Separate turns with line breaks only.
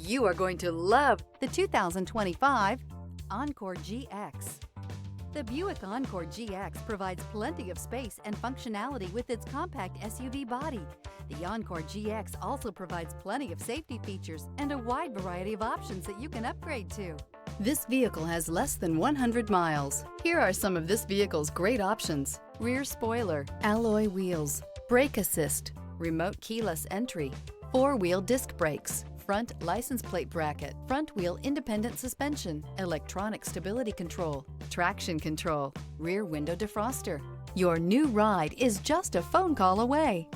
You are going to love the 2025 Encore GX. The Buick Encore GX provides plenty of space and functionality with its compact SUV body. The Encore GX also provides plenty of safety features and a wide variety of options that you can upgrade to. This vehicle has less than 100 miles. Here are some of this vehicle's great options: rear spoiler, alloy wheels, brake assist, remote keyless entry, four-wheel disc brakes, front license plate bracket, front wheel independent suspension, electronic stability control, traction control, rear window defroster. Your new ride is just a phone call away.